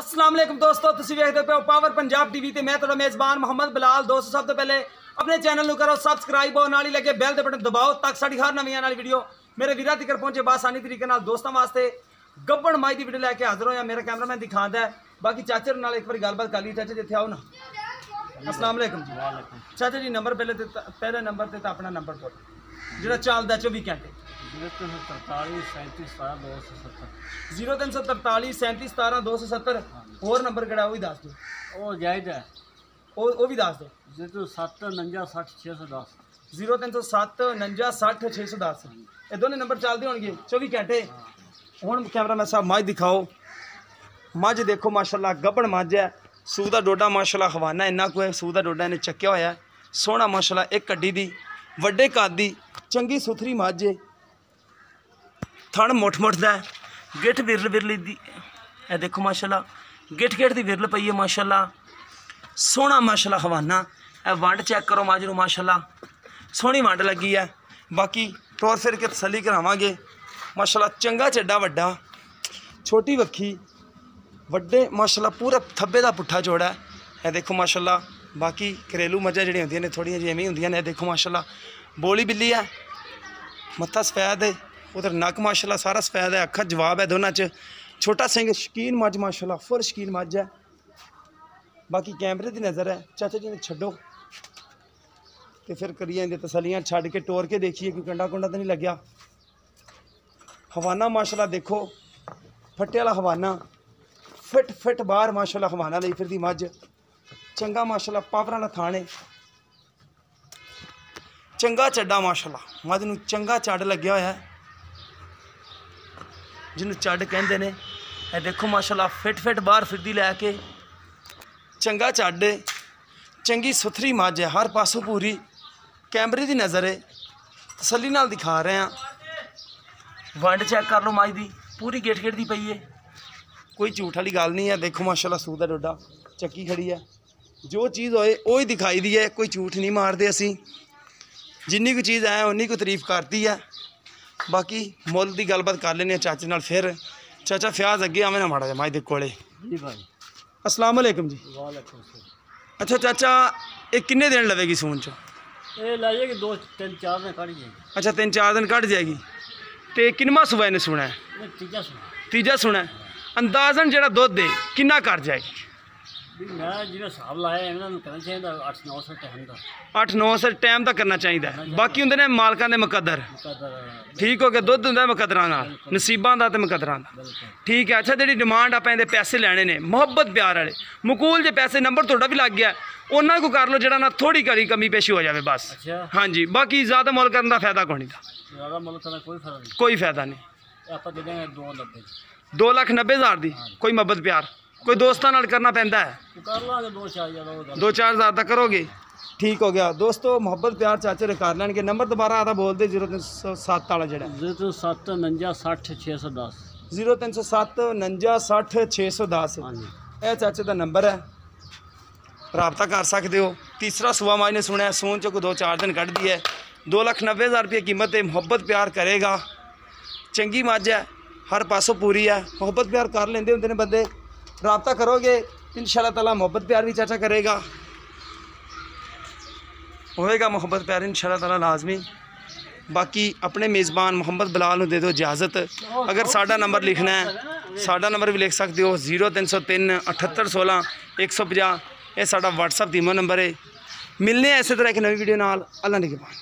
अस्सलाम वालेकुम दोस्तों, तुसीं वेखदे पे पावर पंजाब टीवी ते मैं तुहाडा मेज़बान मोहम्मद बिलाल। दोस्तों सब तो पहले अपने चैनल नूं करो सबसक्राइब और नाल ही लगे बैल दे बटन दबाओ ताकि साडी हर नवीं आने वाली वीडियो मेरे वीरां तक पहुंचे बासानी तरीके नाल। दोस्तों वास्ते गब्बड़ माई दी वीडियो लैके हाजिर होया। मेरा कैमरामैन दिखांदा है, बाकी चाचे नाल एक बार गलबात कर ली। चाचा जिथे आओ ना। अस्सलाम वालेकुम जी। चाचा जी नंबर पहले नंबर ते अपना नंबर बोलो जिहड़ा चलदा 24 घंटे। 0343 37 17 270। होर नंबर किहड़ा वो भी दस दो। ਉਹ ਜਾਇਜ਼ ਹੈ वो भी दस दो। 0749 60 610 0307 49 60 610। ये दोनों नंबर चलते होंगे 24 घंटे। हुण कैमरामैन साहब मझ दिखाओ। मझ देखो माशाल्लाह गब्बड़ मझ है। सूह दा डोडा माशाल्लाह हवाना इन्ना को है। सूह दा डोडा इन्हें चक्या होया सोहना माशाल्लाह। एक कड्डी दी वड्डे कद दी चंगी सुथरी मझ है। थण मुठ मुठ दा गिठ विरल विरली दी ए देखो माशाल्लाह गिठ गिठ दी विरल पई है माशाल्लाह। सोहना माशाल्लाह हवाना। ए वंड चेक करो मझ नूं माशाल्लाह सोहनी वंड लगी है। बाकी टोर फिर के तसली करावांगे माशाल्लाह। चंगा चड्डा वड्डा छोटी वक्खी वड्डे माशाल्लाह पूरा थब्बे दा पुट्ठा जोड़ा है। ए देखो माशाल्लाह। बाकी घरेलू मझां जिहड़ियां होंदियां ने थोड़ियां जिहियां इवें होंदियां ने। देखो माशाल्लाह बोली बिल्ली है, मत्था सफैद है, उधर नक माशाल्लाह सारा सफैद है, अखा जवाब है दोनों च। छोटा सिंह शकीन मझ माशाल्लाह फुल शकीन मझ है। बाकी कैमरे की नज़र है। चाचा जी ने छड्डो तो फिर करिए इन्हें तसलियाँ छड्ड के टोर के देखिए कोई कंडा कुंडा तो नहीं लग्या। हवाना माशाल्लाह देखो फट्टे वाला हवाना फिट फिट बाहर माशाल्लाह हवाना ली फिर दी मझ चंगा माशाल्लाह पावर वाला थाने चंगा चड्डा माशाल्लाह। मझ नूं चंगा चढ़ लग्या होया जिन्होंने चढ़ कहते हैं। ये देखो माशाल्लाह फिट फिट बाहर फिरदी लैके चंगा चढ़ चंगी सुथरी मझ है। हर पासों पूरी कैमरे की नज़र है। तसली नाल दिखा रहे हैं। वंड चेक कर लो मझ दी पूरी गिठ गिठ दी पई है। कोई झूठ वाली गल नहीं है। देखो माशाल्लाह सूह दा डोडा चक्की खड़ी है। जो चीज़ होए वो ही दिखाई दी है। कोई झूठ नहीं मारते असी। जिन्नी कोई चीज़ है उन्नी को तारीफ करती है। बाकी मुल की गलबात कर लेने चाचे नाल। फिर चाचा फ्याज अगे आवे ना माड़ा जा मझ दे कोले। जी भाई अस्सलाम वालेकुम जी। वालेकुम सलाम। अच्छा चाचा ये किन्ने दिन लवेगी सून च? ये लाइए कि 2 3 4 दिन कट जाएगी। अच्छा 3-4 दिन कट जाएगी। तो किन्नवा सुबह ने सुना है? ये तीजा सुना तीजा सुना है। अंदाजन जो दुध है किन्ना कर जाएगी? भी मैं जिवें हिसाब लाया इन्होंने करना चाहिए 8-9 सौ टाइम का 8-9 सौ टाइम तक करना चाहिए। बाकी होंगे ने मालकां दे मुकद्दर। ठीक हो गया दुध होंदा मुकद्दरां दा नसीबां दा ते मुकद्दरां दा। ठीक है। अच्छा जी डिमांड आप इहदे पैसे लैने ने मुहब्बत प्यार वाले मुकूल जे पैसे नंबर थोड़ा भी लग गया उन्ना को कर लो जरा ना थोड़ी करी कमी पेशी हो जाए बस। अच्छा हाँ जी। बाकी ज़्यादा मुल करने का फायदा कोई नहीं था। ज़्यादा मुल्क का कोई फायदा नहीं। कोई फायदा नहीं। आप दे देंगे 290 2,90,000 दी कोई मुहब्बत प्यार कोई दोस्तों नाल करना पैंदा है। कर लांगे 2-4 हज़ार 2-4 हज़ार तक करोगे। ठीक हो गया दोस्तों। मुहब्बत प्यार चाचे ने कर लैणगे। नंबर दोबारा आता बोल दे 0307 वाला जड़ा 07 49 60 610 0307 49 60 610। हाँ जी यह चाचे का नंबर है। रबता कर सकते हो। तीसरा सुबह माई ने सुना सून चो को 2-4 दिन कट दी है। 2,90,000 रुपये कीमत है। मुहब्बत प्यार करेगा चंगी मझ है। हर पासों पूरी है। मुहब्बत प्यार कर लेंदे होंदे ने बंदे। रबता करोगे इंशाअल्लाह ताला मुहब्बत प्यार भी चाचा करेगा होएगा मुहब्बत प्यार इंशाअल्लाह ताला लाजमी। बाकी अपने मेज़बान मोहम्मद बिलाल नूं दे दो इजाज़त। अगर साडा नंबर लिखना है साडा नंबर भी लिख सकते हो 0303 78 16 150। यह साडा व्हाट्सअप दीमो नंबर है। मिलने इस तरह एक नवी वीडियो नाल। अल्लाह निगहबान।